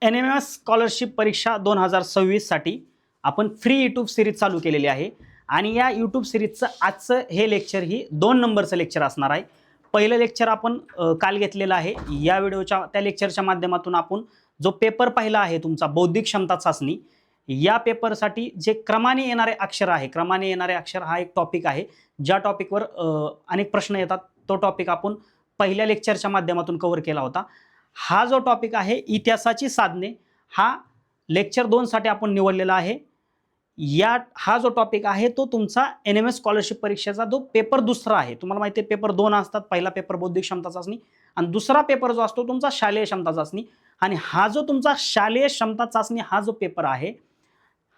NMS scholarship परीक्षा 2026 साठी आपण फ्री यूट्यूब सिरीज चालू केलेली आहे आणि या यूट्यूब सिरीजचं आजचं हे लेक्चर ही 2 नंबरचं लेक्चर असणार आहे। पहिलं लेक्चर आपण काल घेतलेलं आहे। या व्हिडिओच्या त्या लेक्चरच्या माध्यमातून आपण जो पेपर पाहिला आहे तुमचा बौद्धिक क्षमता चाचणी, या पेपरसाठी जे क्रमाने येणारे अक्षर आहे, क्रमाने येणारे अक्षर हा एक टॉपिक आहे। ज्या टॉपिकवर अनेक प्रश्न येतात तो टॉपिक आपण पहिल्या लेक्चरच्या माध्यमातून कव्हर केला होता। हा जो टॉपिक आहे इतिहासाची साधने, हा लेक्चर 2 साठी आपण निवडलेला आहे। हा जो टॉपिक आहे तो तुमचा NMS स्कॉलरशिप परीक्षेचा जो पेपर दुसरा आहे। तुम्हाला माहिती आहे पेपर 2 असतात, पहिला पेपर बौद्धिक क्षमता चाचणी आणि दुसरा पेपर जो असतो तुमचा शालेय क्षमता चाचणी। आणि हा जो तुमचा शालेय क्षमता चाचणी हा जो पेपर आहे,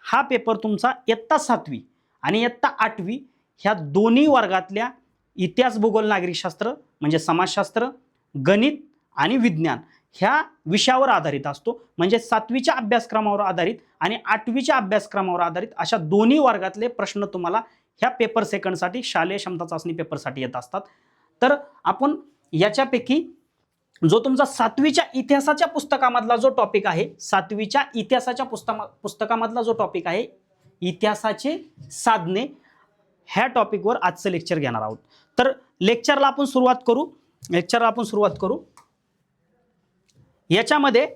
हा पेपर तुमचा इयत्ता 7वी आणि इयत्ता 8वी ह्या दोन्ही वर्गातल्या इतिहास, भूगोल, नागरिकशास्त्र म्हणजे समाजशास्त्र, गणित आणि विज्ञान ह्या विषयावर आधारित असतो। म्हणजे 7वीच्या अभ्यासक्रमावर आधारित आणि 8वीच्या अभ्यासक्रमावर आधारित अशा दोन्ही वर्गातले प्रश्न तुम्हाला ह्या पेपर सेकंडसाठी शालेय क्षमता चाचणी पेपरसाठी येत असतात। तर आपण याच्यापैकी जो तुमचा 7वीच्या इतिहासाच्या पुस्तकामधला जो टॉपिक आहे, 7वीच्या इतिहासाच्या पुस्तकामधला जो टॉपिक आहे इतिहासाचे साधने, ह्या टॉपिकवर आजचं लेक्चर घेणार आहोत। तर लेक्चरला आपण सुरुवात करू। याच्यामध्ये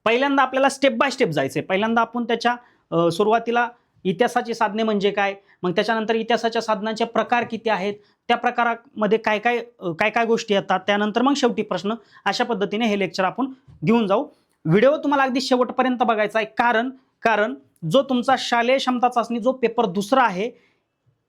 पहिल्यांदा आपल्याला स्टेप बाय स्टेप जायचंय। पहिल्यांदा आपण त्याच्या सुरुवातीला इतिहासाची साधने म्हणजे काय, मग त्याच्यानंतर इतिहासाच्या साधनांचे प्रकार किती आहेत, त्या प्रकारामध्ये काय काय गोष्टी येतात, त्यानंतर मग शेवटी प्रश्न, अशा पद्धतीने हे लेक्चर आपण घेऊन जाऊ। व्हिडिओ तुम्हाला अगदी शेवटपर्यंत बघायचा आहे, कारण जो तुमचा शालेय क्षमता चाचणी जो पेपर दुसरा आहे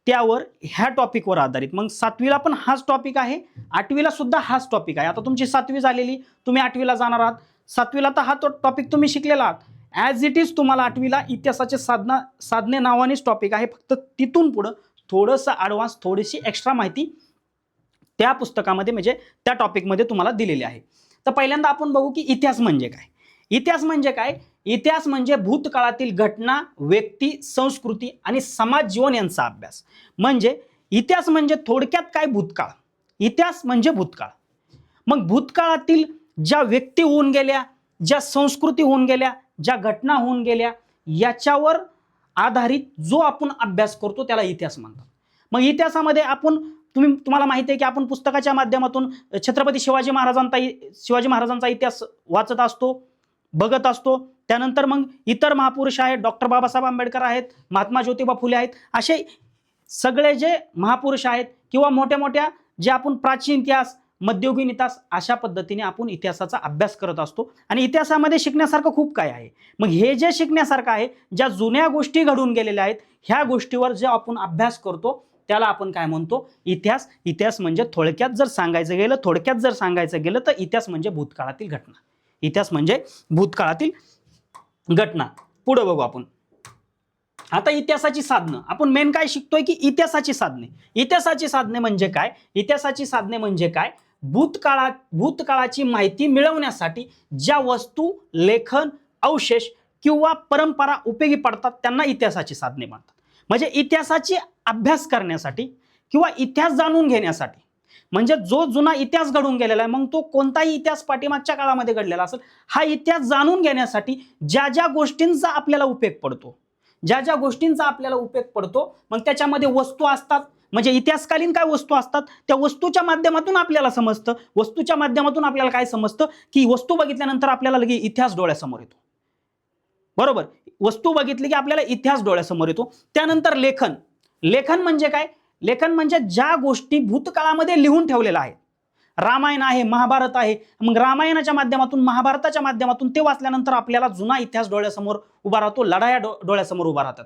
त्यावर ह्या टॉपिकवर आधारित, मग 7वीला पण हाच टॉपिक आहे, 8वीला सुद्धा हाच टॉपिक आहे। आता तुमची 7वी झालेली, तुम्ही 8वीला जाणार आहात, 7वीला तर हा तो टॉपिक तुम्ही शिकलेला आहात, ॲज इट इज तुम्हाला 8वीला इतिहासाचे साधने नावानेच टॉपिक आहे। फक्त तिथून पुढं थोडंसं ॲडव्हान्स, थोडीशी एक्स्ट्रा माहिती त्या पुस्तकामध्ये म्हणजे त्या टॉपिकमध्ये तुम्हाला दिलेली आहे। तर पहिल्यांदा आपण बघू की इतिहास म्हणजे काय। इतिहास म्हणजे काय? इतिहास म्हणजे भूतकाळातील घटना, व्यक्ती, संस्कृती आणि समाज जीवन यांचा अभ्यास। म्हणजे इतिहास म्हणजे थोडक्यात काय, भूतकाळ। इतिहास म्हणजे भूतकाळ। मग भूतकाळातील ज्या व्यक्ती होऊन गेल्या, ज्या संस्कृती होऊन गेल्या, ज्या घटना होऊन गेल्या, याच्यावर आधारित जो आपण अभ्यास करतो त्याला इतिहास म्हणतात। मग इतिहासामध्ये तुम्हाला माहिती आहे की आपण पुस्तकाच्या माध्यमातून छत्रपती शिवाजी महाराजांचा इतिहास वाचत असतो, बघत असतो। त्यानंतर मग इतर महापुरुष आहेत, डॉक्टर बाबासाहेब आंबेडकर आहेत, महात्मा ज्योतिबा फुले आहेत, असे सगळे जे महापुरुष आहेत किंवा मोठ्या मोठ्या जे आपण प्राचीन इतिहास, मध्ययुगीन इतिहास, अशा पद्धतीने आपण इतिहासाचा अभ्यास करत असतो। आणि इतिहासामध्ये शिकण्यासारखं खूप काय आहे। मग हे जे शिकण्यासारखं आहे, ज्या जुन्या गोष्टी घडून गेलेल्या आहेत, ह्या गोष्टीवर जे आपण अभ्यास करतो त्याला आपण काय म्हणतो, इतिहास। इतिहास म्हणजे थोडक्यात जर सांगायचं गेलं तर इतिहास म्हणजे भूतकाळातील घटना। इतिहास म्हणजे भूतकाळातील घटना। पुढे बघू आपण आता इतिहासाची साधनं। आपण मेन काय शिकतोय की इतिहासाची साधने। इतिहासाची साधने म्हणजे काय? इतिहासाची साधने म्हणजे काय? भूतकाळाची माहिती मिळवण्यासाठी ज्या वस्तू, लेखन, अवशेष किंवा परंपरा उपयोगी पडतात त्यांना इतिहासाची साधने म्हणतात। म्हणजे इतिहासाची अभ्यास करण्यासाठी किंवा इतिहास जाणून घेण्यासाठी, म्हणजे जो जुना इतिहास घडून गेलेला आहे, मग तो कोणताही इतिहास पाठीमागच्या काळामध्ये घडलेला असेल, हा इतिहास जाणून घेण्यासाठी ज्या गोष्टींचा आपल्याला उपयोग पडतो, मग त्याच्यामध्ये वस्तू असतात, म्हणजे इतिहासकालीन काय वस्तू असतात, त्या वस्तूच्या माध्यमातून आपल्याला समजतं। वस्तूच्या माध्यमातून आपल्याला काय समजतं की वस्तू बघितल्यानंतर आपल्याला लगेच इतिहास डोळ्यासमोर येतो, बरोबर। वस्तू बघितली की आपल्याला इतिहास डोळ्यासमोर येतो। त्यानंतर लेखन म्हणजे काय? लेखन म्हणजे ज्या गोष्टी भूतकाळामध्ये लिहून ठेवलेल्या आहेत। रामायण आहे, महाभारत आहे, मग रामायणाच्या माध्यमातून, महाभारताच्या माध्यमातून ते वाचल्यानंतर आपल्याला जुना इतिहास डोळ्यासमोर उभा राहतो, लढाया डोळ्यासमोर उभा राहतात,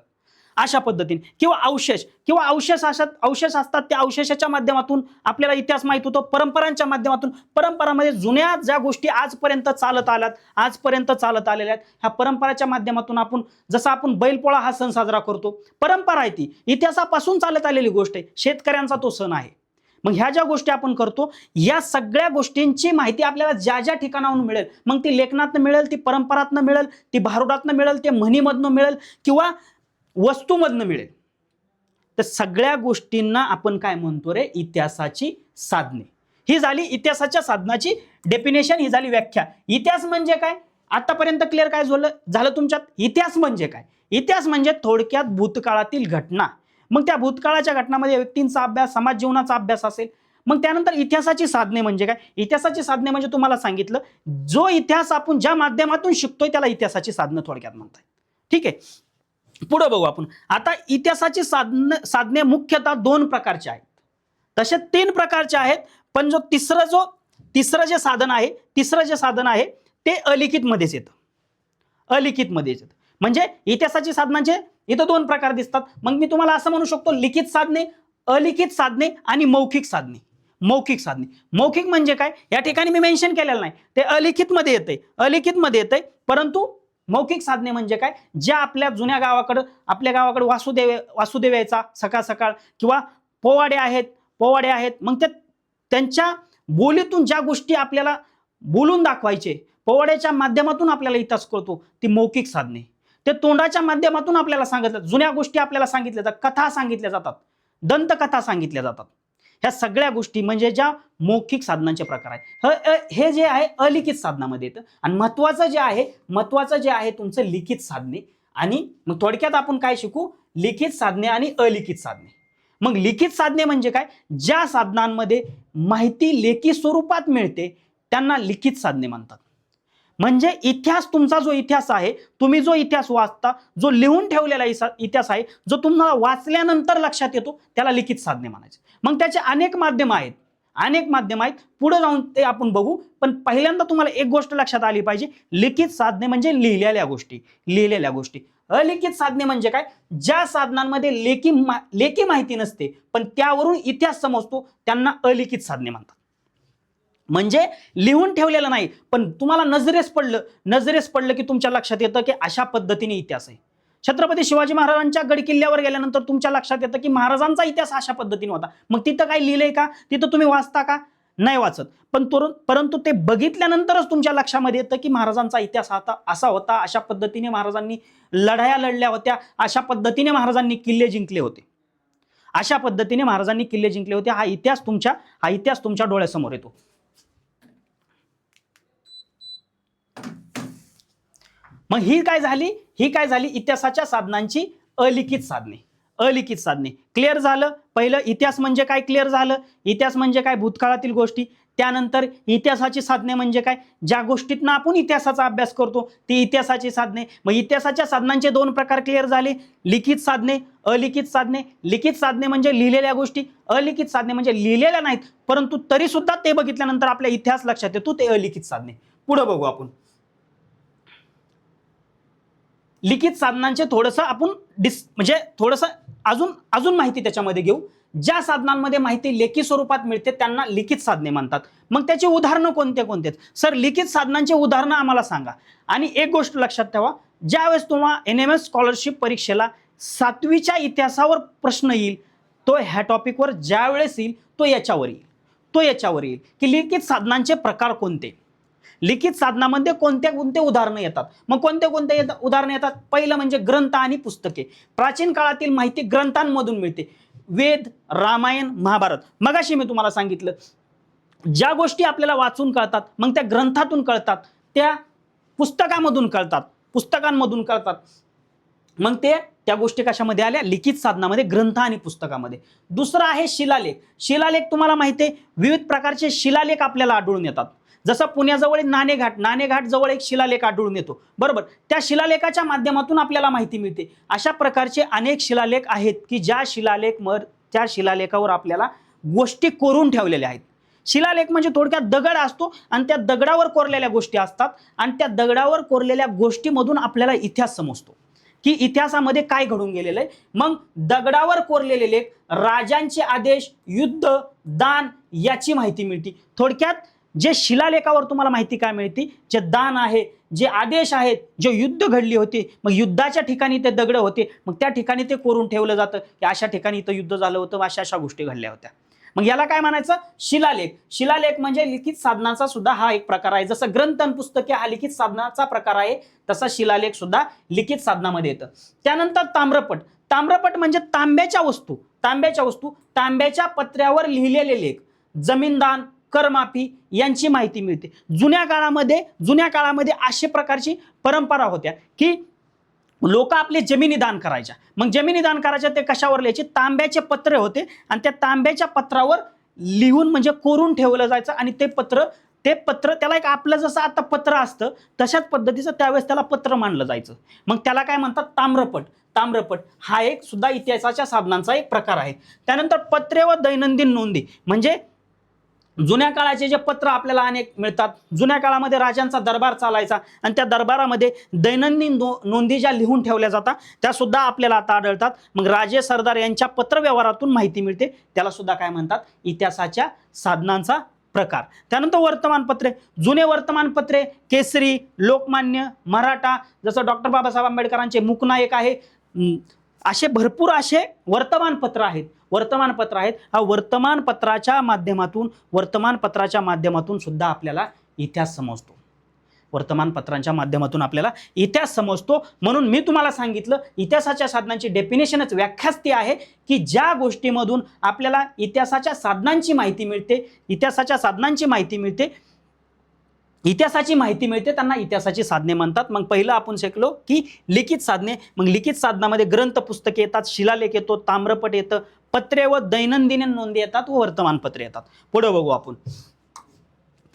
अशा पद्धतीने। किंवा अवशेष असतात, त्या अवशेषाच्या माध्यमातून आपल्याला इतिहास माहित होतो। परंपरांच्या माध्यमातून, परंपरामध्ये जुन्या ज्या गोष्टी आजपर्यंत चालत आलेल्या आहेत, ह्या परंपराच्या माध्यमातून जसं आपण बैलपोळा हा सण साजरा करतो, परंपरा आहे ती, इतिहासापासून चालत आलेली गोष्ट आहे, शेतकऱ्यांचा तो सण आहे। मग ह्या ज्या गोष्टी आपण करतो, या सगळ्या गोष्टींची माहिती आपल्याला ज्या ठिकाणाहून मिळेल, मग ती लेखनातनं मिळेल, ती परंपरातनं मिळेल, ती भारुडातनं मिळेल, ते म्हणीमधनं मिळेल किंवा वस्तूमधनं मिळेल, तर सगळ्या गोष्टींना आपण काय म्हणतो रे, इतिहासाची साधने। ही झाली इतिहासाच्या साधनाची डेफिनेशन, ही झाली व्याख्या. इतिहास म्हणजे काय आतापर्यंत क्लिअर काय झालं तुमच्यात? इतिहास म्हणजे काय? इतिहास म्हणजे थोडक्यात भूतकाळातील घटना. मग त्या भूतकाळाच्या घटनांमध्ये व्यक्तींचा अभ्यास, समाज जीवनाचा अभ्यास असेल. मग त्यानंतर इतिहासाची साधने म्हणजे काय? इतिहासाची साधने म्हणजे तुम्हाला सांगितलं, जो इतिहास आपण ज्या माध्यमातून शिकतोय त्याला इतिहासाची साधनं थोडक्यात म्हणतात. ठीक आहे, पुढे बघू आपण. आता इतिहासाची साधने मुख्यतः 2 प्रकारचे आहेत. तसे 3 प्रकारचे आहेत, पण तिसरं जे साधन आहे ते अलिखित मध्येच येतं. अलिखित मध्येच येतं. म्हणजे इतिहासाची साधनांचे इथं 2 प्रकार दिसतात. मग मी तुम्हाला असं म्हणू शकतो, लिखित साधने, अलिखित साधने आणि मौखिक साधने. मौखिक साधने, मौखिक म्हणजे काय या ठिकाणी मी मेन्शन केलेलं नाही, ते अलिखित मध्ये येतंय. परंतु मौखिक साधने म्हणजे काय, ज्या आपल्या जुन्या गावाकडं, आपल्या गावाकडे वासुदेव यायचा सकाळ सकाळ, किंवा पोवाडे आहेत. मग त्यांच्या बोलीतून ज्या गोष्टी आपल्याला बोलून दाखवायचे, पोवाड्याच्या माध्यमातून आपल्याला इतिहास कळतो, ती मौखिक साधने. ते तोंडाच्या माध्यमातून आपल्याला सांगितलं, जुन्या गोष्टी आपल्याला सांगितल्या जातात, कथा सांगितल्या जातात, दंतकथा सांगितल्या जातात. ह्या सगळ्या गोष्टी म्हणजे ज्या मौखिक साधनांचे प्रकार आहेत. हे जे आहे अलिखित साधनामध्ये येतं. आणि महत्वाचं जे आहे तुमचं लिखित साधने. आणि मग थोडक्यात आपण काय शिकू, लिखित साधने आणि अलिखित साधने. मग लिखित साधने म्हणजे काय, ज्या साधनांमध्ये माहिती लेखी स्वरूपात मिळते त्यांना लिखित साधने म्हणतात. म्हणजे इतिहास, तुमचा जो इतिहास आहे, तुम्ही जो इतिहास वाचता, जो लिहून ठेवलेला इतिहास आहे, जो तुम्हाला वाचल्यानंतर लक्षात येतो, त्याला लिखित साधने म्हणायचे. मग त्याचे अनेक माध्यम आहेत, पुढे जाऊन ते आपण बघू. पण पहिल्यांदा तुम्हाला एक गोष्ट लक्षात आली पाहिजे, लिखित साधने म्हणजे लिहिलेल्या गोष्टी. अलिखित साधने म्हणजे काय, ज्या साधनांमध्ये लेखी माहिती नसते पण त्यावरून इतिहास समजतो, त्यांना अलिखित साधने म्हणतात. म्हणजे लिहून ठेवलेलं नाही, पण तुम्हाला नजरेस पडलं की तुमच्या लक्षात येतं की अशा पद्धतीने इतिहास आहे. छत्रपती शिवाजी महाराजांच्या गडकिल्ल्यावर गेल्यानंतर तुमच्या लक्षात येतं की महाराजांचा इतिहास अशा पद्धतीने होता. मग तिथं काय लिहिलंय का, तिथं तुम्ही वाचता का, नाही वाचत. परंतु ते बघितल्यानंतरच तुमच्या लक्षामध्ये येतं की महाराजांचा इतिहास असा होता, अशा पद्धतीने महाराजांनी लढाया लढल्या होत्या, अशा पद्धतीने महाराजांनी किल्ले जिंकले होते. हा इतिहास तुमच्या डोळ्यासमोर येतो. मग ही काय झाली इतिहासाच्या साधनांची अलिखित साधने. क्लिअर झालं. पहिलं इतिहास म्हणजे काय क्लिअर झालं. इतिहास म्हणजे काय, भूतकाळातील गोष्टी. त्यानंतर इतिहासाची साधने म्हणजे काय, ज्या गोष्टीतनं आपण इतिहासाचा अभ्यास करतो ती इतिहासाची साधने. मग इतिहासाच्या साधनांचे 2 प्रकार क्लिअर झाले, लिखित साधने, अलिखित साधने. लिखित साधने म्हणजे लिहिलेल्या गोष्टी, अलिखित साधने म्हणजे लिहिलेल्या नाहीत, परंतु तरी सुद्धा ते बघितल्यानंतर आपल्या इतिहास लक्षात येतो, ते अलिखित साधने. पुढे बघू आपण. लिखित साधनांचे थोडंसं आपण थोडंसं अजून माहिती त्याच्यामध्ये घेऊ. ज्या साधनांमध्ये माहिती लेखी स्वरूपात मिळते त्यांना लिखित साधने म्हणतात. मग त्याची उदाहरणं कोणते सर, लिखित साधनांचे उदाहरणं आम्हाला सांगा. आणि एक गोष्ट लक्षात ठेवा, ज्यावेळेस तुम्हाला NMS स्कॉलरशिप परीक्षेला 7वीच्या इतिहासावर प्रश्न येईल, तो ह्या टॉपिकवर ज्यावेळेस येईल तो याच्यावर येईल की लिखित साधनांचे प्रकार कोणते, लिखित साधनामध्ये कोणते उदाहरणं येतात. मग कोणते उदाहरणं येतात, पहिलं म्हणजे ग्रंथ आणि पुस्तके. प्राचीन काळातील माहिती ग्रंथांमधून मिळते. वेद, रामायण, महाभारत. मगाशी मी तुम्हाला सांगितलं, ज्या गोष्टी आपल्याला वाचून कळतात मग त्या ग्रंथातून कळतात, त्या पुस्तकांमधून कळतात. मग त्या गोष्टी कशामध्ये आल्या, लिखित साधनामध्ये, ग्रंथ आणि पुस्तकामध्ये. दुसरं आहे शिलालेख. तुम्हाला माहिती आहे विविध प्रकारचे शिलालेख आपल्याला आढळून येतात. जसं पुण्याजवळ नाणेघाट जवळ एक शिलालेख आढळून येतो, बरोबर. त्या शिलालेखाच्या माध्यमातून आपल्याला माहिती मिळते. अशा प्रकारचे अनेक शिलालेख आहेत की त्या शिलालेखावर आपल्याला गोष्टी कोरून ठेवलेल्या आहेत. शिलालेख म्हणजे थोडक्यात दगड असतो आणि त्या दगडावर कोरलेल्या गोष्टी असतात आणि त्या दगडावर कोरलेल्या गोष्टीमधून आपल्याला इतिहास समजतो की इतिहासामध्ये काय घडून गेलेलं आहे. मग दगडावर कोरलेले लेख, राजांचे आदेश, युद्ध, दान याची माहिती मिळते. थोडक्यात जे शिलालेखावर तुम्हाला माहिती काय मिळते, जे दान आहे, जे आदेश आहेत, जे युद्ध घडली होती, मग युद्धाच्या ठिकाणी ते दगड होते, मग त्या ठिकाणी ते कोरून ठेवलं जातं की अशा ठिकाणी इथं युद्ध झालं होतं, अशा गोष्टी घडल्या होत्या. मग याला काय म्हणायचं, शिलालेख म्हणजे लिखित साधनाचा सुद्धा हा एक प्रकार आहे. जसं ग्रंथ आणि पुस्तके हा लिखित साधनाचा प्रकार आहे, तसा शिलालेख सुद्धा लिखित साधनामध्ये येतं. त्यानंतर ताम्रपट म्हणजे तांब्याच्या वस्तू, तांब्याच्या पत्र्यावर लिहिलेले लेख. जमीनदान, करमाफी यांची माहिती मिळते. जुन्या काळामध्ये अशा प्रकारची परंपरा होत्या की लोक आपले जमिनी दान करायच्या. मग जमिनी दान करायच्या ते कशावर लिहायचे? तांब्याचे पत्रे होते आणि त्या तांब्याच्या पत्रावर लिहून म्हणजे कोरून ठेवलं जायचं आणि ते पत्र त्याला एक आपलं जसं आता पत्र असतं तशाच पद्धतीचं त्यावेळेस त्याला पत्र मानलं जायचं. मग त्याला काय म्हणतात? ताम्रपट हा एक सुद्धा इतिहासाच्या साधनांचा एक प्रकार आहे. त्यानंतर पत्रे व दैनंदिन नोंदी म्हणजे जुन्या काळाचे जे पत्र आपल्याला अनेक मिळतात. जुन्या काळामध्ये राजांचा दरबार चालायचा आणि त्या दरबारामध्ये दैनंदिन नोंदी ज्या लिहून ठेवल्या जातात त्या सुद्धा आपल्याला आता आढळतात. मग राजे सरदार यांच्या पत्रव्यवहारातून माहिती मिळते. त्याला सुद्धा काय म्हणतात? इतिहासाच्या साधनांचा प्रकार. त्यानंतर वर्तमानपत्रे, जुने वर्तमानपत्रे केसरी, लोकमान्य, मराठा, जसं डॉक्टर बाबासाहेब आंबेडकरांचे मूकनायक आहे, असे भरपूर असे वर्तमानपत्र आहेत. हा वर्तमानपत्राच्या माध्यमातून सुद्धा आपल्याला इतिहास समजतो. वर्तमानपत्रांच्या माध्यमातून आपल्याला इतिहास समजतो. म्हणून मी तुम्हाला सांगितलं इतिहासाच्या साधनांची डेफिनेशनच व्याख्याच ती आहे की ज्या गोष्टीमधून आपल्याला इतिहासाच्या साधनांची माहिती मिळते त्यांना इतिहासाची साधने म्हणतात. मग पहिलं आपण शिकलो की लिखित साधने. मग लिखित साधनामध्ये ग्रंथ पुस्तके येतात, शिलालेख येतो, ताम्रपट येतं, पत्रे व दैनंदिन नोंदी येतात व वर्तमानपत्रे येतात. पुढे बघू आपण.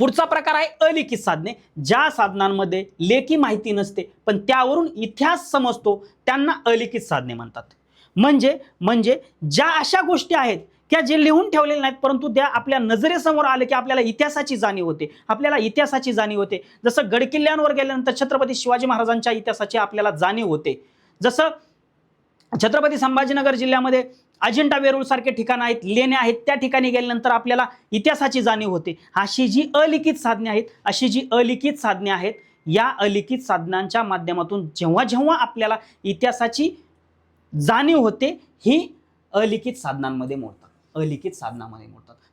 पुढचा प्रकार आहे अलिखित साधने. ज्या साधनांमध्ये लेखी माहिती नसते पण त्यावरून इतिहास समजतो त्यांना अलिखित साधने म्हणतात. म्हणजे ज्या अशा गोष्टी आहेत त्या जे लिहून ठेवलेल्या नाहीत परंतु त्या आपल्या नजरेसमोर आले की आपल्याला इतिहासाची जाणीव होते. जसं गडकिल्ल्यांवर गेल्यानंतर छत्रपती शिवाजी महाराजांच्या इतिहासाची आपल्याला जाणीव होते. जसं छत्रपती संभाजीनगर जिल्ह्यामध्ये अजिंठा वेरूळ सारखे ठिकाण आहेत, लेण्या आहेत, त्या ठिकाणी गेल्यानंतर आपल्याला इतिहासाची जाणीव होते. अशी जी अलिखित साधने आहेत या अलिखित साधनांच्या माध्यमातून जेव्हा आपल्याला इतिहासाची जाणीव होते ही अलिखित साधनांमध्ये मोडतात.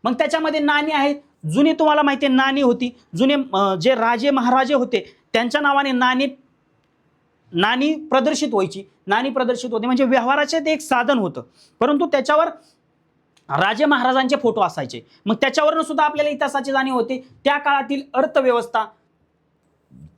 मग त्याच्यामध्ये नाणी आहेत. जुनी तुम्हाला माहिती आहे नाणी होती. जुने जे राजे महाराजे होते त्यांच्या नावाने नाणी प्रदर्शित होते म्हणजे व्यवहाराचे ते एक साधन होतं. परंतु त्याच्यावर राजे महाराजांचे फोटो असायचे. मग त्याच्यावरनं सुद्धा आपल्याला इतिहासाची जाणीव होते. त्या काळातील अर्थव्यवस्था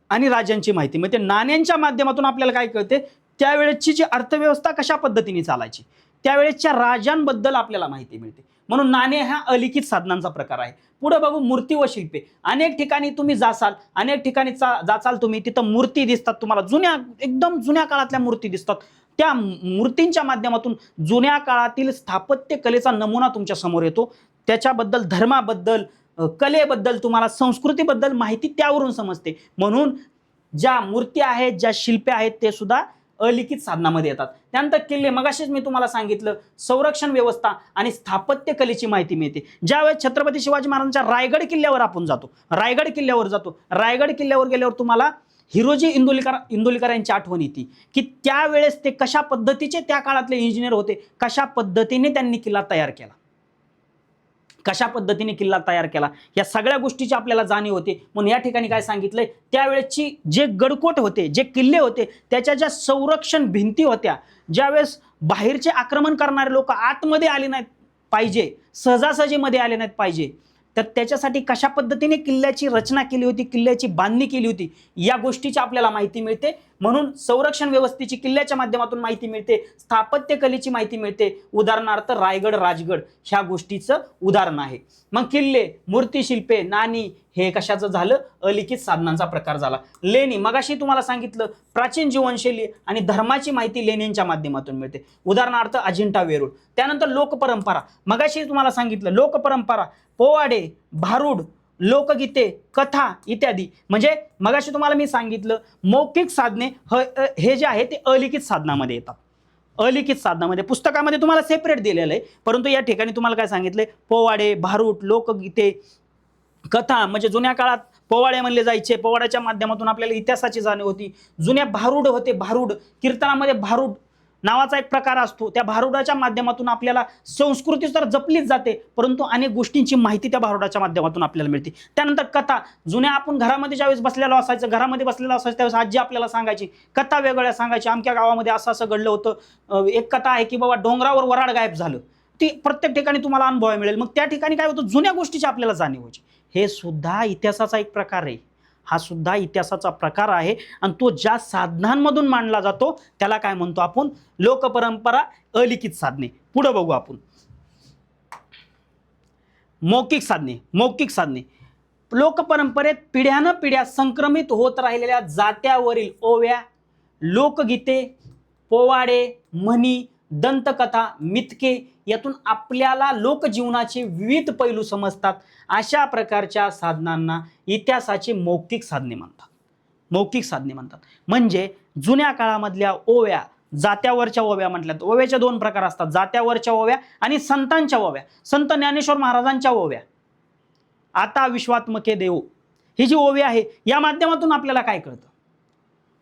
आणि राजांची माहिती म्हणजे नाण्यांच्या माध्यमातून आपल्याला काय कळते? त्यावेळेची जी अर्थव्यवस्था कशा पद्धतीने चालायची त्यावेळेच्या राजांबद्दल आपल्याला माहिती मिळते. म्हणून नाणे हा अलिखित साधनांचा प्रकार आहे. पुढे बघू मूर्ती व शिल्पे. अनेक ठिकाणी तुम्ही जाचाल तुम्ही तिथं मूर्ती दिसतात तुम्हाला, एकदम जुन्या काळातल्या मूर्ती दिसतात. त्या मूर्तींच्या माध्यमातून जुन्या काळातील स्थापत्य कलेचा नमुना तुमच्या समोर येतो. त्याच्याबद्दल धर्माबद्दल, कलेबद्दल, तुम्हाला संस्कृतीबद्दल माहिती त्यावरून समजते. म्हणून ज्या मूर्ती आहेत, ज्या शिल्पे आहेत ते सुद्धा अलिखित साधनामध्ये येतात. त्यानंतर किल्ले, मगाशीच मी तुम्हाला सांगितलं संरक्षण व्यवस्था आणि स्थापत्य कलेची माहिती मिळते. ज्यावेळेस छत्रपती शिवाजी महाराजांच्या रायगड किल्ल्यावर आपण जातो, रायगड किल्ल्यावर गेल्यावर तुम्हाला हिरोजी इंदुलीकर यांची आठवण येते की त्यावेळेस ते कशा पद्धतीचे त्या काळातले इंजिनियर होते, कशा पद्धतीने त्यांनी किल्ला तयार केला या सगळ्या गोष्टीची आपल्याला जाणीव होते. म्हणून या ठिकाणी काय सांगितलंय, त्यावेळेची जे गडकोट होते, जे किल्ले होते, त्याच्या ज्या संरक्षण भिंती होत्या, ज्यावेळेस बाहेरचे आक्रमण करणारे लोक आतमध्ये आले नाहीत पाहिजे, सहजासहजीमध्ये आले नाहीत पाहिजे, तर त्याच्यासाठी कशा पद्धतीने किल्ल्याची रचना केली होती, किल्ल्याची बांधणी केली होती या गोष्टीची आपल्याला माहिती मिळते. म्हणून संरक्षण व्यवस्थेची किल्ल्याच्या माध्यमातून माहिती मिळते, स्थापत्य कलेची माहिती मिळते. उदाहरणार्थ रायगड, राजगड ह्या गोष्टीचं उदाहरण आहे. मग किल्ले, मूर्ती, शिल्पे, नाणी हे कशाचं झालं? अलिखित साधनांचा प्रकार झाला. लेणी, मगाशी तुम्हाला सांगितलं प्राचीन जीवनशैली आणि धर्माची माहिती लेण्यांच्या माध्यमातून मिळते. उदाहरणार्थ अजिंठा वेरूळ. त्यानंतर लोकपरंपरा, मगाशी तुम्हाला सांगितलं लोकपरंपरा, पोवाडे, भारूड, लोकगीते, कथा इत्यादी. म्हणजे मगाशी तुम्हाला मी सांगितलं मौखिक साधने हे जे आहे ते अलिखित साधनामध्ये येतात. पुस्तकामध्ये तुम्हाला सेपरेट दिलेलं आहे, परंतु या ठिकाणी तुम्हाला काय सांगितलंय? पोवाडे, भारूड, लोकगीते, कथा. म्हणजे जुन्या काळात पोवाडे म्हणले जायचे, पोवाड्याच्या माध्यमातून आपल्याला इतिहासाची जाणीव होती. जुन्या भारूड होते, भारूड कीर्तनामध्ये भारूड नावाचा एक प्रकार असतो. त्या भारुडाच्या माध्यमातून आपल्याला संस्कृती तर जपलीच जाते, परंतु अनेक गोष्टींची माहिती त्या भारुडाच्या माध्यमातून आपल्याला मिळते. त्यानंतर कथा, जुन्या आपण घरामध्ये ज्यावेळेस बसलेलो असायचं त्यावेळेस आजी आपल्याला सांगायची, कथा वेगळ्या सांगायची. आमच्या गावामध्ये असं घडलं होतं. एक कथा आहे की बाबा डोंगरावर वराड गायब झालं. ती प्रत्येक ठिकाणी तुम्हाला अनुभव मिळेल. मग त्या ठिकाणी काय होतं? जुन्या गोष्टीची आपल्याला जाणीव व्हायची हे सुद्धा इतिहासाचा एक प्रकार आहे, हा सुद्धा इतिहासाचा प्रकार आहे. आणि तो ज्या साधनांमधून मांडला जातो त्याला काय म्हणतो आपण, लोकपरंपरा, अलिखित साधने. पुढे बघू आपण, मौखिक साधने. मौखिक साधने लोकपरंपरेत पिढ्यानं पिढ्या संक्रमित होत राहिलेल्या जात्यावरील ओव्या, लोकगीते, पोवाडे, म्हणी, दंतकथा, मिथके यातून आपल्याला लोकजीवनाचे विविध पैलू समजतात. अशा प्रकारच्या साधनांना इतिहासाची मौखिक साधने म्हणतात. मौखिक साधने म्हणतात. म्हणजे जुन्या काळामधल्या ओव्या, जात्यावरच्या ओव्या म्हटल्यात. ओव्याचे दोन प्रकार असतात, जात्यावरच्या ओव्या आणि संतांच्या ओव्या. संत ज्ञानेश्वर महाराजांच्या ओव्या, आता विश्वात्मके देव, ही जी ओवी आहे या माध्यमातून आपल्याला काय कळतं,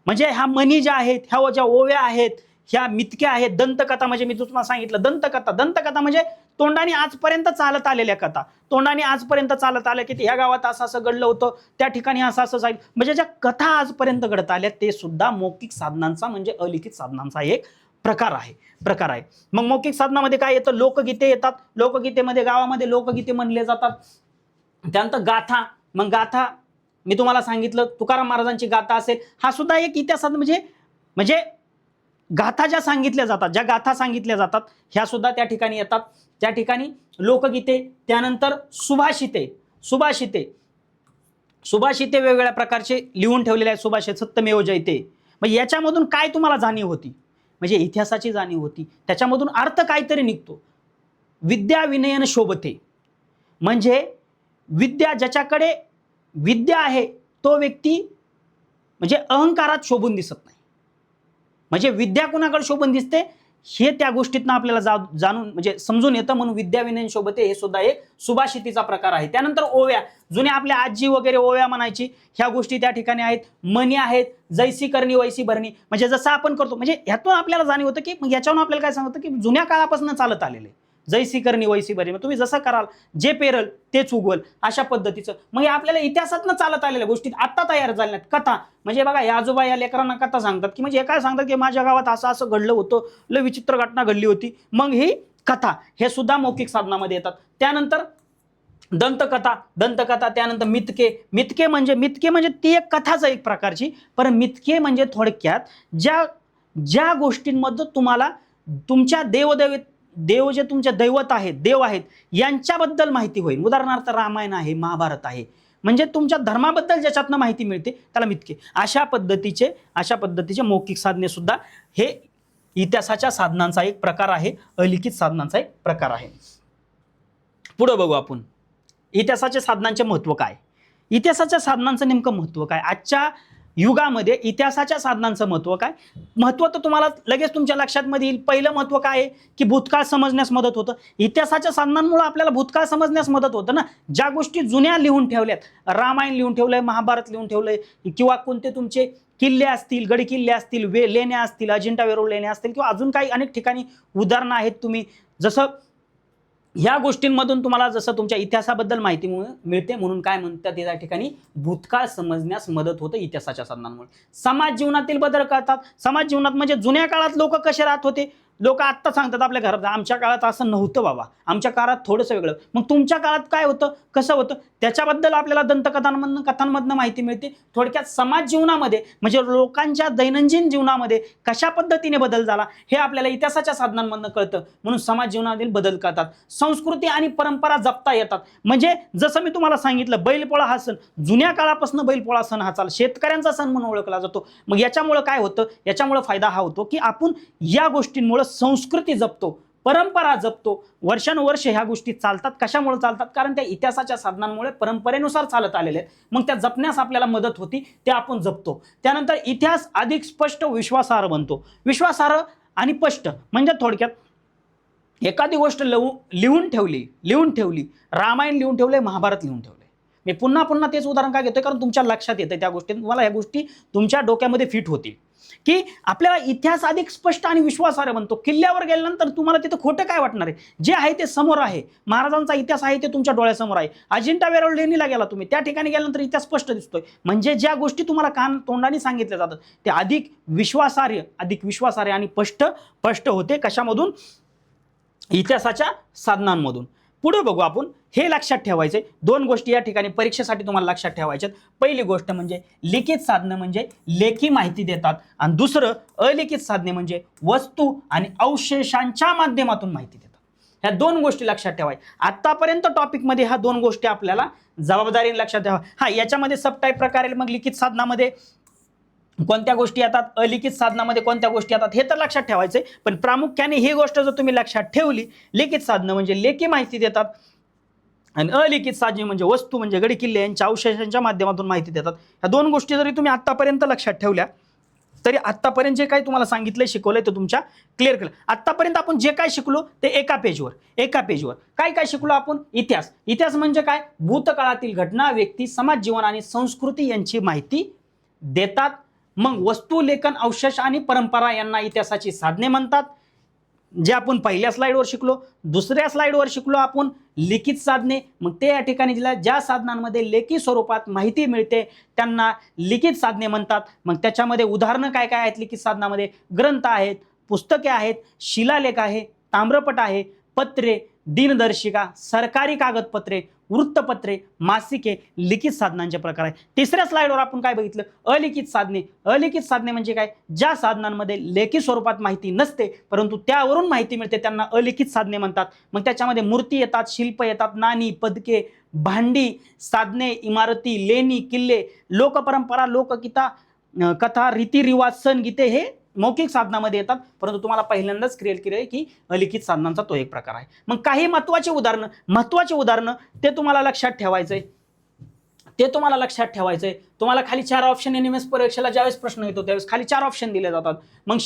म्हणजे ह्या म्हणी ज्या आहेत, ह्या ज्या ओव्या आहेत, ह्या मिथक्या आहेत. दंतकथा म्हणजे मी तुम्हाला सांगितलं, दंतकथा. दंतकथा म्हणजे तोंडाने आजपर्यंत चालत आलेल्या कथा, तोंडाने आजपर्यंत चालत आल्या की ह्या गावात असं असं घडलं होतं, त्या ठिकाणी असं असं जाईल, म्हणजे ज्या कथा आजपर्यंत घडत आल्या ते सुद्धा मौखिक साधनांचा म्हणजे अलिखित साधनांचा एक प्रकार आहे. मग मौखिक साधनामध्ये काय येतं, लोकगीते येतात. लोकगीतेमध्ये गावामध्ये लोकगीते म्हणले जातात. त्यानंतर गाथा. मग गाथा मी तुम्हाला सांगितलं, तुकाराम महाराजांची गाथा असेल, हा सुद्धा एक इतिहासात म्हणजे गाथा ज्या सांगितल्या जातात, ज्या गाथा सांगितल्या जातात ह्या सुद्धा त्या ठिकाणी येतात. त्या ठिकाणी लोकगीते. त्यानंतर सुभाषिते. सुभाषिते वेगवेगळ्या प्रकारचे लिहून ठेवलेले आहेत. सुभाषित, सत्यमेव जयते. मग याच्यामधून काय तुम्हाला जाणीव होती, म्हणजे इतिहासाची जाणीव होती. त्याच्यामधून अर्थ काहीतरी निघतो. विद्या विनयन शोभते, म्हणजे विद्या, ज्याच्याकडे विद्या आहे तो व्यक्ती म्हणजे अहंकारात शोभून दिसत नाही. म्हणजे विद्या कुणाकडे शोभून दिसते हे त्या गोष्टीतनं आपल्याला जाणून म्हणजे समजून येतं. म्हणून विद्या विनयन शोभते हे सुद्धा एक सुभाषितीचा प्रकार आहे. त्यानंतर ओव्या, जुन्या आपल्या आजी वगैरे ओव्या म्हणायची, ह्या गोष्टी त्या ठिकाणी आहेत. म्हणी आहेत, जैसी करणी वैसी भरणी, म्हणजे जसं आपण करतो, म्हणजे ह्यातून आपल्याला जाणीव होतं की मग याच्यावरून आपल्याला काय सांगतं की जुन्या काळापासून चालत आलेले, जैसी करणी वैसी भरणी, तुम्ही जसं कराल जे पेरल तेच उगवल, अशा पद्धतीचं. मग हे आपल्याला इतिहासातनं चालत आलेल्या गोष्टी आता तयार झाल्या. कथा म्हणजे बघा, या आजोबा या लेकरांना कथा सांगतात की म्हणजे हे काय सांगतात की माझ्या गावात असं असं घडलं होतं, लय विचित्र घटना घडली होती. मग ही कथा, हे सुद्धा मौखिक साधनामध्ये येतात. त्यानंतर दंतकथा. त्यानंतर मिथके म्हणजे ती एक कथाच एक प्रकारची. पण मिथके म्हणजे थोडक्यात ज्या गोष्टींमध्ये तुम्हाला तुमच्या देव जे तुमचे दैवत आहेत, देव आहेत, यांच्याबद्दल माहिती होईल. उदाहरणार्थ रामायण आहे, महाभारत आहे, म्हणजे तुमच्या धर्माबद्दल ज्याच्यातनं माहिती मिळते त्याला मिथके. अशा पद्धतीचे मौखिक साधने सुद्धा हे इतिहासाच्या साधनांचा एक प्रकार आहे, अलिखित साधनांचा एक प्रकार आहे. पुढे बघू आपण, इतिहासाच्या साधनांचे महत्व काय. इतिहासाच्या साधनांचं नेमकं महत्व काय, आजच्या युगामध्ये इतिहासाच्या साधनांचं महत्व काय. महत्व तर तुम्हाला लगेच तुमच्या लक्षात मध्ये येईल. पहिलं महत्व काय आहे की भूतकाळ समजण्यास मदत होतं. इतिहासाच्या साधनांमुळे आपल्याला भूतकाळ समजण्यास मदत होतं ना. ज्या गोष्टी जुन्या लिहून ठेवल्यात, रामायण लिहून ठेवलंय, महाभारत लिहून ठेवलंय, किंवा कोणते तुमचे किल्ले असतील, गड किल्ले असतील, लेण्या असतील, अजिंठा वेरूळ लेण्या असतील, किंवा अजून काही अनेक ठिकाणी उदाहरणं आहेत. तुम्ही जसं ह्या गोष्टींमधून तुम्हाला जसं तुमच्या इतिहासाबद्दल माहिती मिळते, म्हणून काय म्हणतात या ठिकाणी भूतकाळ समजण्यास मदत होते इतिहासाच्या साधनांमुळे. समाज जीवनातील बदल कळतात. समाज जीवनात म्हणजे जुन्या काळात लोक कसे राहत होते, लोक आत्ता सांगतात आपल्या घरात आमच्या काळात असं नव्हतं बाबा, आमच्या काळात थोडंसं वेगळं. मग तुमच्या काळात काय होतं, कसं होतं, त्याच्याबद्दल आपल्याला दंतकथांमधनं कथांमधनं माहिती मिळते. थोडक्यात समाज जीवनामध्ये म्हणजे लोकांच्या दैनंदिन जीवनामध्ये कशा पद्धतीने बदल झाला हे आपल्याला इतिहासाच्या साधनांमधनं कळतं. म्हणून समाज जीवनातील बदल कळतात. संस्कृती आणि परंपरा जपता येतात. म्हणजे जसं मी तुम्हाला सांगितलं, बैलपोळा हा सण जुन्या काळापासून बैलपोळा सण हा चाल शेतकऱ्यांचा सण म्हणून ओळखला जातो. मग याच्यामुळे काय होतं, याच्यामुळे फायदा हा होतो की आपण या गोष्टींमुळे संस्कृती जपतो, परंपरा जपतो. वर्षानुवर्ष ह्या गोष्टी चालतात. कशामुळे चालतात, कारण त्या इतिहासाच्या साधनांमुळे परंपरेनुसार चालत आलेले आहेत. मग त्या जपण्यास आपल्याला मदत होती, ते आपण जपतो. त्यानंतर इतिहास अधिक स्पष्ट विश्वासार्ह बनतो. विश्वासार्ह आणि स्पष्ट म्हणजे थोडक्यात एखादी गोष्ट लिहून ठेवली, रामायण लिहून ठेवले, महाभारत लिहून ठेवले. मी पुन्हा पुन्हा तेच उदाहरण का घेतोय, कारण तुमच्या लक्षात येतं त्या गोष्टी, तुम्हाला ह्या गोष्टी तुमच्या डोक्यामध्ये फिट होतील की आपल्याला इतिहास अधिक स्पष्ट आणि विश्वासार्ह बनतो. किल्ल्यावर गेल्यानंतर तुम्हाला तिथं खोटं काय वाटणार आहे, जे आहे ते समोर आहे. महाराजांचा इतिहास आहे ते तुमच्या डोळ्यासमोर आहे. अजिंठा वेरूळ लेणीला गेला तुम्ही, त्या ठिकाणी गेल्यानंतर इतिहास स्पष्ट दिसतोय. म्हणजे ज्या गोष्टी तुम्हाला तोंडाने सांगितल्या जातात ते अधिक विश्वासार्ह आणि स्पष्ट होते. कशामधून, इतिहासाच्या साधनांमधून. पुढे बघू आपण. हे लक्षात ठेवायचे, दोन गोष्टी या ठिकाणी परीक्षेसाठी तुम्हाला लक्षात ठेवायच्यात. पहिली गोष्ट म्हणजे लिखित साधनं म्हणजे लेखी माहिती देतात, आणि दुसरं अलिखित साधने म्हणजे वस्तू आणि अवशेषांच्या माध्यमातून माहिती देतात. ह्या दोन गोष्टी लक्षात ठेवायच्या. आतापर्यंत टॉपिकमध्ये ह्या दोन गोष्टी आपल्याला जबाबदारीने लक्षात ठेवा. हा, याच्यामध्ये सब टाईप प्रकार आहे. मग लिखित साधनामध्ये कोणत्या गोष्टी येतात, अलिखित साधनामध्ये कोणत्या गोष्टी येतात, हे तर लक्षात ठेवायचे. पण प्रामुख्याने ही गोष्ट जर तुम्ही लक्षात ठेवली, लिखित साधनं म्हणजे लेखी माहिती देतात आणि अलिखित साधने म्हणजे वस्तू म्हणजे गडी किल्ले यांच्या अवशेषांच्या माध्यमातून माहिती देतात. ह्या दोन गोष्टी जरी तुम्ही आतापर्यंत लक्षात ठेवल्या तरी आतापर्यंत जे काही तुम्हाला सांगितलंय, शिकवलंय, ते तुमच्या क्लिअर केलं. आतापर्यंत आपण जे काय शिकलो ते एका पेजवर काय काय शिकलो आपण. इतिहास म्हणजे काय, भूतकाळातील घटना, व्यक्ती, समाज जीवन आणि संस्कृती यांची माहिती देतात. मग वस्तू, लेखन, अवशेष आणि परंपरा यांना इतिहासाची साधने म्हणतात, जे आपण पहिल्या स्लाइडवर शिकलो. दुसऱ्या स्लाइडवर शिकलो आपण लिखित साधने. मग ते या ठिकाणी दिल्या, ज्या साधनांमध्ये लेखी स्वरूपात माहिती मिळते त्यांना लिखित साधने म्हणतात. मग त्याच्यामध्ये उदाहरणं काय काय आहेत लिखित साधनामध्ये, ग्रंथ आहेत, पुस्तके आहेत, शिलालेख आहे, ताम्रपट आहे, पत्रे, दिनदर्शिका, सरकारी कागदपत्रे, वृत्तपत्रे, मासिके लिखित साधनांचे प्रकार आहे. तिसऱ्या स्लाइडवर आपण काय बघितलं, अलिखित साधने म्हणजे काय, ज्या साधनांमध्ये लेखी स्वरूपात माहिती नसते परंतु त्यावरून माहिती मिळते त्यांना अलिखित साधने म्हणतात. मग त्याच्यामध्ये मूर्ती येतात, शिल्प येतात, नाणी, पदके, भांडी, साधने, इमारती, लेणी, किल्ले, लोकपरंपरा, लोकगीता, कथा, रीतिरिवाज, सण, गीते हे मौखिक साधनामध्ये येतात. परंतु तुम्हाला पहिल्यांदाच क्लिअर केलं की अलिखित साधनांचा तो एक प्रकार आहे. मग काही महत्वाचे उदाहरणं ते तुम्हाला लक्षात ठेवायचंय. तुम्हाला खाली 4 ऑप्शन एनएमएस परीक्षेला ज्यावेळेस प्रश्न येतो त्यावेळेस खाली 4 ऑप्शन दिले जातात. मग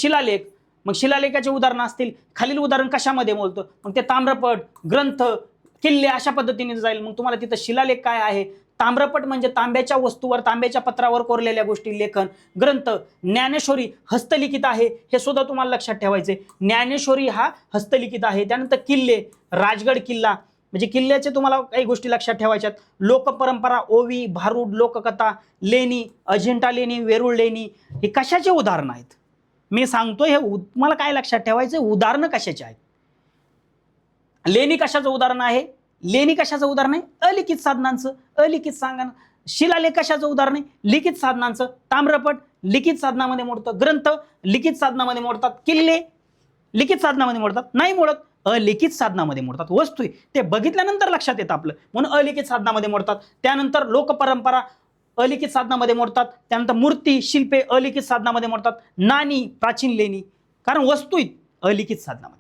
शिलालेखाचे उदाहरणं असतील, खालील उदाहरण कशामध्ये बोलतो, मग ते ताम्रपट, ग्रंथ, किल्ले अशा पद्धतीने जाईल. मग तुम्हाला तिथं शिलालेख काय आहे, ताम्रपट म्हणजे तांब्याच्या वस्तूवर, तांब्याच्या पत्रावर कोरलेल्या गोष्टी लेखन. ग्रंथ, ज्ञानेश्वरी हस्तलिखित आहे, हे सुद्धा तुम्हाला लक्षात ठेवायचे. ज्ञानेश्वरी हा हस्तलिखित आहे. त्यानंतर किल्ले, राजगड किल्ला म्हणजे किल्ल्याचे तुम्हाला काही गोष्टी लक्षात ठेवायच्यात. लोकपरंपरा, ओवी, भारूड, लोककथा, लेणी, अजिंठा लेणी, वेरूळ लेणी हे कशाचे उदाहरणं आहेत. मी सांगतोय हे तुम्हाला काय लक्षात ठेवायचं, उदाहरणं कशाचे आहेत. लेणी कशाचं उदाहरण आहे, अलिखित साधनांचं. शिलालेख कशाचं उदाहरण आहे, लिखित साधनांचं. ताम्रपट लिखित साधनामध्ये मोडतं, ग्रंथ लिखित साधनामध्ये मोडतात, किल्ले लिखित साधनामध्ये मोडतात, नाही मोडत, अलिखित साधनामध्ये मोडतात. वस्तू ते बघितल्यानंतर लक्षात येतं आपलं, म्हणून अलिखित साधनामध्ये मोडतात. त्यानंतर लोकपरंपरा अलिखित साधनामध्ये मोडतात. त्यानंतर मूर्ती, शिल्पे अलिखित साधनामध्ये मोडतात. नाणी, प्राचीन लेणी, कारण वस्तू अलिखित साधनामध्ये.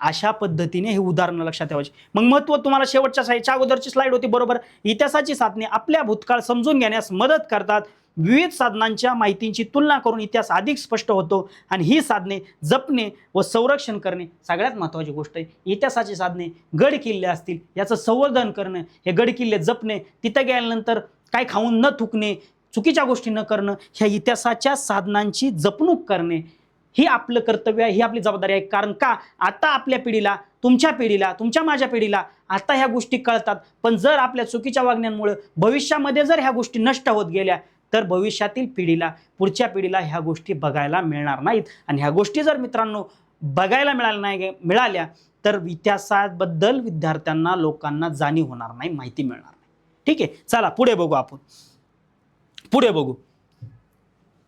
अशा पद्धतीने हे उदाहरणं लक्षात ठेवायचे. मग महत्व तुम्हाला शेवटच्या साईडच्या अगोदरची स्लाइड होती बरोबर. इतिहासाची साधने आपल्या भूतकाळ समजून घेण्यास मदत करतात. विविध साधनांच्या माहितींची तुलना करून इतिहास अधिक स्पष्ट होतो आणि ही साधने जपणे व संरक्षण करणे सगळ्यात महत्त्वाची गोष्ट आहे. इतिहासाची साधने गड किल्ले असतील याचं संवर्धन करणं, हे गड किल्ले जपणे, तिथं गेल्यानंतर काय खाऊन न थुकणे, चुकीच्या गोष्टी न करणं, ह्या इतिहासाच्या साधनांची जपणूक करणे ही आपलं कर्तव्य आहे, ही आपली जबाबदारी आहे. कारण का, आता आपल्या पिढीला, तुमच्या पिढीला, तुमच्या माझ्या पिढीला आता ह्या गोष्टी कळतात. पण जर आपल्या चुकीच्या वागण्यामुळे भविष्यामध्ये जर ह्या गोष्टी नष्ट होत गेल्या तर भविष्यातील पिढीला, पुढच्या पिढीला ह्या गोष्टी बघायला मिळणार नाहीत. आणि ह्या गोष्टी जर मित्रांनो बघायला मिळाल्या तर इतिहासाबद्दल विद्यार्थ्यांना, लोकांना जाणीव होणार नाही, माहिती मिळणार नाही. ठीक आहे, चला पुढे बघू.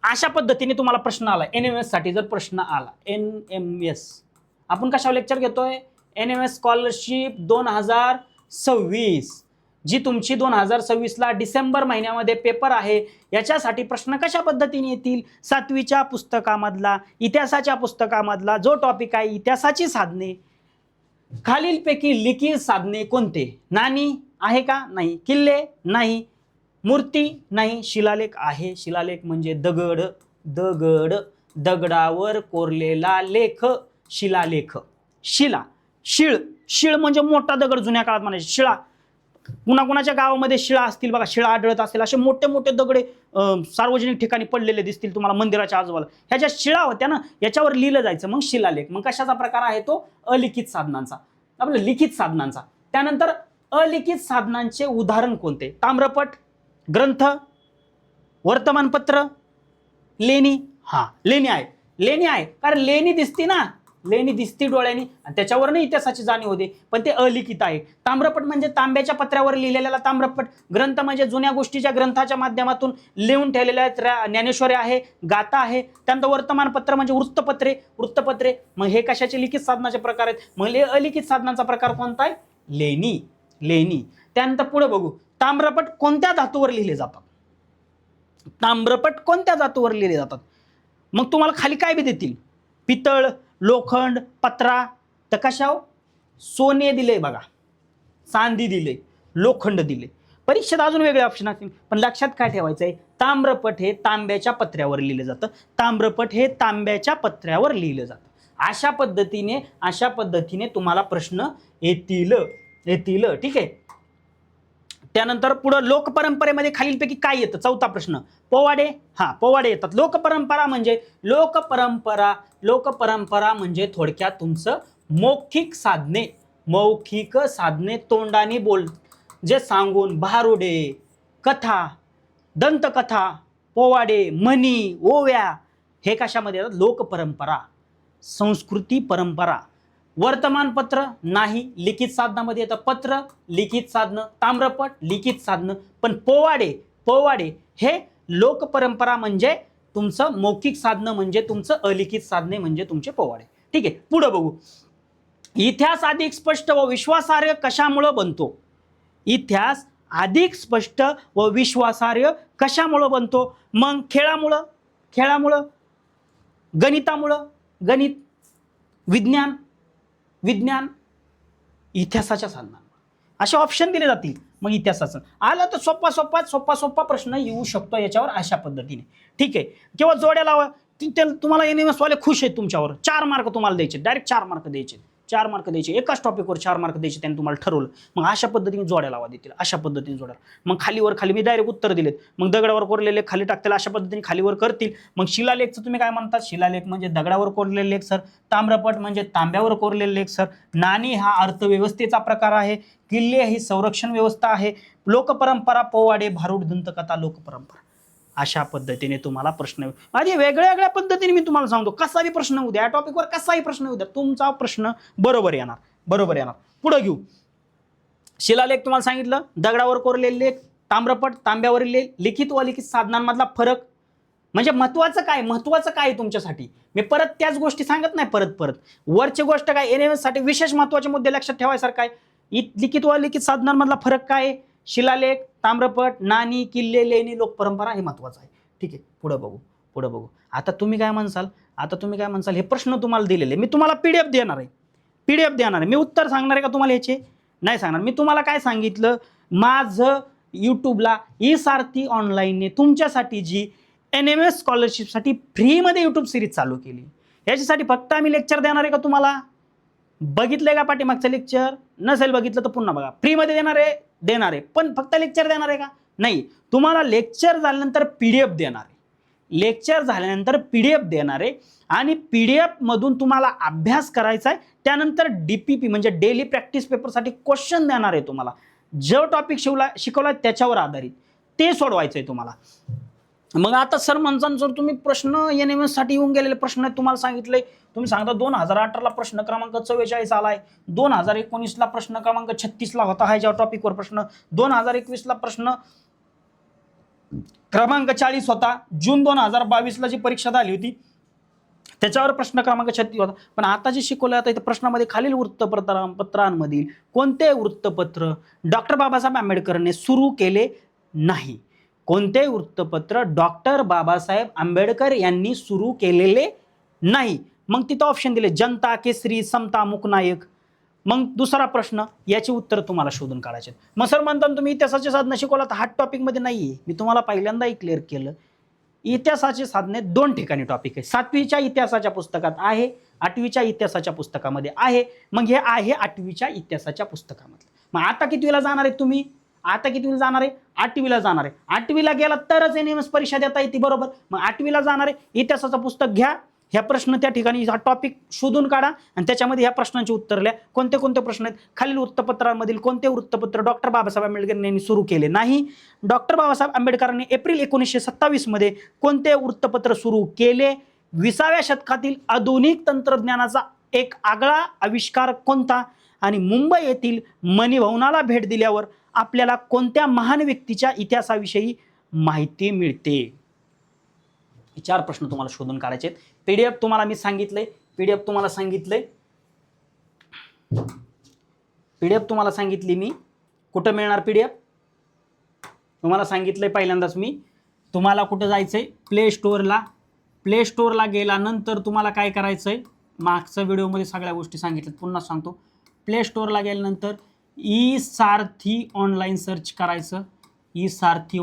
अशा पद्धतीने तुम्हाला प्रश्न आला एनएमएस साठी. जर प्रश्न आला एनएमएस, आपण कशावर लेक्चर घेतोय, एनएमएस स्कॉलरशिप 2026, जी तुमची 2026ला डिसेंबर महिन्यामध्ये पेपर आहे. याच्यासाठी प्रश्न कशा पद्धतीने येतील, 7वीच्या पुस्तकामधला, इतिहासाच्या पुस्तकामधला जो टॉपिक आहे इतिहासाची साधने, खालीलपैकी लिखित साधने कोणते. नाणी आहे का, नाही. किल्ले नाही. मूर्ती नाही. शिलालेख आहे. शिलालेख म्हणजे दगडावर कोरलेला लेख शिलालेख. शिळ म्हणजे मोठा दगड, जुन्या काळात म्हणायचे शिळा. कुणाकुणाच्या गावामध्ये शिळा असतील बघा, शिळा आढळत असेल, असे मोठे मोठे दगडे सार्वजनिक ठिकाणी पडलेले दिसतील तुम्हाला मंदिराच्या आजूबाजूला, ह्या ज्या शिळा होत्या ना याच्यावर लिहिलं जायचं. मग शिलालेख. मग कशाचा प्रकार आहे तो, अलिखित साधनांचा, आपलं लिखित साधनांचा. त्यानंतर अलिखित साधनांचे उदाहरण कोणते, ताम्रपट, ग्रंथ, वर्तमानपत्र, लेणी. लेणी आहे कारण लेणी दिसते ना, लेणी दिसती डोळ्यांनी आणि त्याच्यावरही इतिहासाची जाणीव होते, पण ते अलिखित आहे. ताम्रपट म्हणजे तांब्याच्या पत्र्यावर लिहिलेला ताम्रपट. ग्रंथ म्हणजे जुन्या गोष्टीच्या ग्रंथाच्या माध्यमातून लिहून ठेवलेल्या ज्ञानेश्वरी आहे, गाथा आहे. त्यानंतर वर्तमानपत्र म्हणजे वृत्तपत्रे. मग हे कशाचे लिखित साधनाचे प्रकार आहेत? मग अलिखित साधनाचा प्रकार कोणता आहे? लेणी. त्यानंतर पुढे बघू, ताम्रपट कोणत्या धातूवर लिहिले जातात? ताम्रपट कोणत्या धातूवर लिहिले जातात? मग तुम्हाला खाली काय बी देतील, पितळ, लोखंड, पत्रा. तर कशावर? सोने दिले बघा, चांदी दिले, लोखंड दिले. परीक्षेत अजून वेगळे ऑप्शन असतील, पण लक्षात काय ठेवायचं आहे? ताम्रपट हे तांब्याच्या पत्र्यावर लिहिलं जातं. ताम्रपट हे तांब्याच्या पत्र्यावर लिहिलं जातं. अशा पद्धतीने तुम्हाला प्रश्न येतील. ठीक आहे. त्यानंतर पुढे लोकपरंपरेमध्ये खालीलपैकी काय येतं? चौथा प्रश्न, पोवाडे. पोवाडे येतात. लोकपरंपरा म्हणजे थोडक्यात तुमचं मौखिक साधने तोंडाने बोल जे सांगून, भारुडे, कथा, दंतकथा, पोवाडे, म्हणी, ओव्या हे कशामध्ये येतात? लोकपरंपरा. संस्कृती परंपरा. वर्तमानपत्र नाही, लिखित साधनामध्ये येतं. पत्र लिखित साधनं, ताम्रपट लिखित साधनं. पण पोवाडे हे लोकपरंपरा म्हणजे तुमचं मौखिक साधनं, म्हणजे तुमचं अलिखित साधने म्हणजे तुमचे पोवाडे. ठीक आहे. पुढे बघू, इतिहास अधिक स्पष्ट व विश्वासार्ह कशामुळे बनतो? इतिहास अधिक स्पष्ट व विश्वासार्ह कशामुळे बनतो? मग खेळामुळं, गणितामुळं, गणित, विज्ञान, इतिहासाच्या साधनांमुळे. असे ऑप्शन दिले जातील. मग इतिहासाचं आलं तर सोपा प्रश्न येऊ शकतो याच्यावर अशा पद्धतीने. ठीक आहे. किंवा जोड्या लावा. तुम्हाला एनएमएस वाले खुश आहेत तुमच्यावर. 4 मार्क तुम्हाला द्यायचे, डायरेक्ट 4 मार्क द्यायचे. एकाच टॉपिकवर 4 मार्क द्यायचे त्यांनी तुम्हाला ठरवलं. मग अशा पद्धतीने जोड्या लावा देतील. अशा पद्धतीने जोड्या. मग खाली मी डायरेक्ट उत्तर दिलेत. मग दगडावर कोरलेले खाली टाकतील. अशा पद्धतीने खालीवर करतील. मग शिलालेखचं तुम्ही काय म्हणतात? शिलालेख म्हणजे दगडावर कोरलेले लेख सर. ताम्रपट म्हणजे तांब्यावर कोरलेले लेख सर. नाणी हा अर्थव्यवस्थेचा प्रकार आहे. किल्ले ही संरक्षण व्यवस्था आहे. लोकपरंपरा पोवाडे, भारूड, दंतकथा, लोकपरंपरा. अशा पद्धतीने तुम्हाला प्रश्न आधी वेगळ्या पद्धतीने मी तुम्हाला सांगतो. कसाही प्रश्न उद्या या टॉपिकवर, कसाही प्रश्न उद्या तुमचा प्रश्न बरोबर येणार. पुढे घेऊ. शिलालेख तुम्हाला सांगितलं, दगडावर कोरलेले लेख, ताम्रपट, तांब्यावरील लेख, लिखित व अलिखित साधनांमधला फरक. म्हणजे महत्वाचं काय तुमच्यासाठी? मी परत त्याच गोष्टी सांगत नाही. परत वरची गोष्ट काय, एनएमएस साठी विशेष महत्वाचे मुद्दे लक्षात ठेवायसारखं काय? लिखित व अलिखित साधनांमधला फरक काय? शिलालेख, ताम्रपट, नाणी, किल्ले, लेणी, लोकपरंपरा हे महत्वाचं आहे. ठीक आहे. पुढे बघू. आता तुम्ही काय म्हणसाल? हे प्रश्न तुम्हाला दिलेले, मी तुम्हाला पीडीएफ देणार आहे. मी उत्तर सांगणार आहे का तुम्हाला याचे? नाही सांगणार. मी तुम्हाला काय सांगितलं, माझं युट्यूबला ई-सारथी ऑनलाईनने तुमच्यासाठी जी एनएमएस स्कॉलरशिपसाठी फ्रीमध्ये युट्यूब सिरीज चालू केली, याच्यासाठी फक्त आम्ही लेक्चर देणार आहे का तुम्हाला? बघितलंय का पाठीमागचं लेक्चर? नसेल बघितलं तर पुन्हा बघा. फ्रीमध्ये देणार आहे, पण फक्त लेक्चर देणार आहे का? नाही. तुम्हाला लेक्चर झाल्यानंतर पीडीएफ देणार आहे. आणि पीडीएफ मधून तुम्हाला अभ्यास करायचा आहे. त्यानंतर डीपीपी म्हणजे डेली प्रॅक्टिस पेपरसाठी क्वेश्चन देणार आहे तुम्हाला. जो टॉपिक शिकवला त्याच्यावर आधारित ते सोडवायचं आहे तुम्हाला. मग आता सर म्हणसान, सर तुम्ही प्रश्न एनएमएस साठी येऊन गेलेले प्रश्न तुम्हाला सांगितले. तुम्ही सांगता 2018ला प्रश्न क्रमांक 44 आलाय, 2019ला प्रश्न क्रमांक 36ला होता हा ज्या टॉपिकवर प्रश्न, 2021ला प्रश्न क्रमांक 40 होता. जून 2022ला जी परीक्षा झाली होती त्याच्यावर प्रश्न क्रमांक 36 होता. पण आता जे शिकवलं आता इथे प्रश्नामध्ये खालील वृत्तपत्रांमधील कोणते वृत्तपत्र डॉक्टर बाबासाहेब आंबेडकरांनी सुरू केले नाही? कोणते वृत्तपत्र डॉक्टर बाबासाहेब आंबेडकर यांनी सुरू केलेले नाही? मग तिथं ऑप्शन दिले, जनता, केसरी, समता, मुकनायक. मग दुसरा प्रश्न, याचे उत्तर तुम्हाला शोधून काढायचे. मग सर म्हणतात तुम्ही इतिहासाचे साधनं शिकवला तर हा टॉपिकमध्ये नाहीये. मी तुम्हाला पहिल्यांदाही क्लिअर केलं, इतिहासाचे साधने 2 ठिकाणी टॉपिक आहे. 7वीच्या इतिहासाच्या पुस्तकात आहे, 8वीच्या इतिहासाच्या पुस्तकामध्ये आहे. मग हे आहे 8वीच्या इतिहासाच्या पुस्तकामध्ये. मग आता कितवीला जाणार आहे तुम्ही? 8वीला जाणार आहे. 8वीला गेला तरच एनएमएस परीक्षा देता येते, बरोबर? मग 8वीला जाणार आहे, इतिहासाचं पुस्तक घ्या, ह्या प्रश्न त्या ठिकाणी हा टॉपिक शोधून काढा आणि त्याच्यामध्ये ह्या प्रश्नांची उत्तर लिहा. कोणते प्रश्न आहेत? खालील वृत्तपत्रांमधील कोणते वृत्तपत्र डॉक्टर बाबासाहेब आंबेडकर यांनी सुरू केले नाही? डॉक्टर बाबासाहेब आंबेडकरांनी एप्रिल 1927 कोणते वृत्तपत्र सुरू केले? 20व्या शतकातील आधुनिक तंत्रज्ञानाचा एक आगळा आविष्कार कोणता आणि मुंबई येथील मनी भवनाला भेट दिल्यावर आपल्याला कोणत्या महान व्यक्तीच्या इतिहासाविषयी माहिती मिळते. हे 4 प्रश्न तुम्हाला शोधून काढायचे आहेत. पीडीएफ तुम्हाला मी सांगितलंय, पीडीएफ तुम्हाला सांगितली मी. कुठं मिळणार पीडीएफ तुम्हाला सांगितलंय पहिल्यांदाच मी. तुम्हाला कुठं जायचंय, प्ले स्टोअरला गेल्यानंतर तुम्हाला काय करायचंय, मागच्या व्हिडिओमध्ये सगळ्या गोष्टी सांगितल्यात, पुन्हा सांगतो. प्ले स्टोअरला गेल्यानंतर ई सारथी ऑनलाईन सर्च करायचं. ई सारथी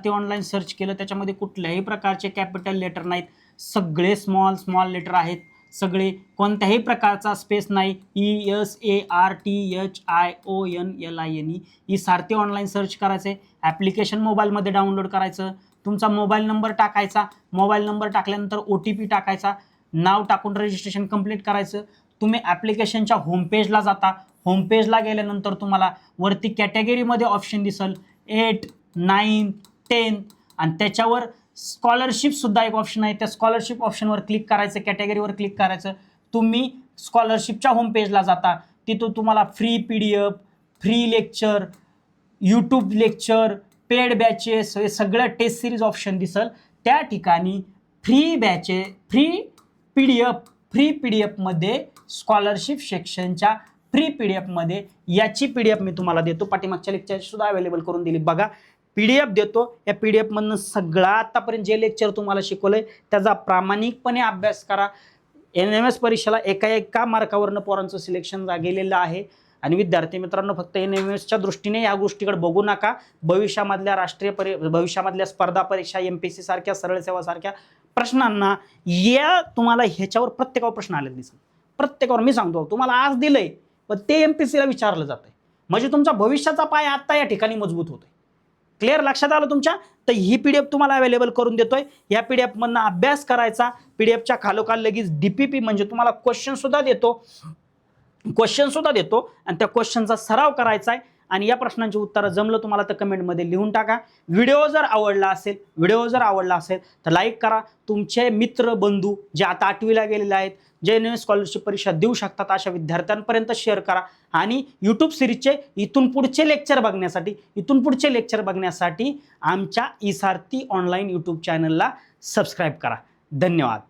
ऑनलाईन सर्च केलं, त्याच्यामध्ये कुठल्याही प्रकारचे कॅपिटल लेटर नाहीत, सगळे स्मॉल लेटर आहेत, सगळे कोणत्याही प्रकारचा स्पेस नाही. ESARTHIONLINE ई सारथी ऑनलाईन सर्च करायचे. ॲप्लिकेशन मोबाईलमध्ये डाउनलोड करायचं. तुमचा मोबाईल नंबर टाकायचा. मोबाईल नंबर टाकल्यानंतर OTP टाकायचा. नाव टाकून रजिस्ट्रेशन कंप्लीट करायचं. तुम्ही ॲप्लिकेशनच्या होमपेजला जाता. होमपेजला गेल्यानंतर तुम्हाला वरती कॅटेगरीमध्ये ऑप्शन दिसेल 8, 9, 10 आणि त्याच्यावर स्कॉलरशिपसुद्धा एक ऑप्शन आहे. त्या स्कॉलरशिप ऑप्शनवर क्लिक करायचं, कॅटेगरीवर क्लिक करायचं. तुम्ही स्कॉलरशिपच्या होमपेजला जाता. तिथून तुम्हाला free PDF, free lecture, YouTube lecture, paid batches हे सगळं टेस्ट सिरीज ऑप्शन दिसेल. त्या ठिकाणी फ्री PDF स्कॉलरशिप सेक्शनच्या फ्री PDFमध्ये याची PDF मी तुम्हाला देतो. पाठीमागच्या लेक्चरची सुद्धा अवेलेबल करून दिली. बघा, PDF देतो. या PDFमधनं सगळा आतापर्यंत जे लेक्चर तुम्हाला शिकवलंय त्याचा प्रामाणिकपणे अभ्यास करा. NMS परीक्षेला एका मार्कावरनं पोरांचं सिलेक्शन गेलेलं आहे. आणि विद्यार्थी मित्रांनो, फक्त NMSच्या दृष्टीने या गोष्टीकडे बघू नका. भविष्यामधल्या स्पर्धा परीक्षा, MPSC सारख्या, सरळ सेवा सारख्या प्रश्नांना तुम्हाला ह्याच्यावर प्रत्येकावर प्रश्न आलेले दिसेल. प्रत्येकावर मी सांगतो तुम्हाला आज दिलंय, पण ते MPSCला विचारलं जातंय. म्हणजे तुमचा भविष्याचा पाय आता या ठिकाणी मजबूत होतोय. क्लिअर लक्षात आलं तुमच्या? तर ही PDF तुम्हाला अवेलेबल करून देतोय. या PDF मधनं अभ्यास करायचा. PDFच्या खालोखाल लगेच DPP म्हणजे तुम्हाला क्वेश्चन सुद्धा देतो आणि त्या क्वेश्चनचा सराव करायचा आहे. आणि या प्रश्नांची उत्तरं जमलं तुम्हाला तर कमेंटमध्ये लिहून टाका. व्हिडिओ जर आवडला असेल तर लाईक करा. तुमचे मित्र बंधू जे आता 8वीला गेलेले आहेत, जे NMS स्कॉलरशिप परीक्षा देऊ शकतात, अशा विद्यार्थ्यांपर्यंत शेअर करा. आणि यूट्यूब सिरीजचे इथून पुढचे लेक्चर बघण्यासाठी आमच्या ई सारथी ऑनलाईन यूट्यूब चॅनलला सबस्क्राईब करा. धन्यवाद.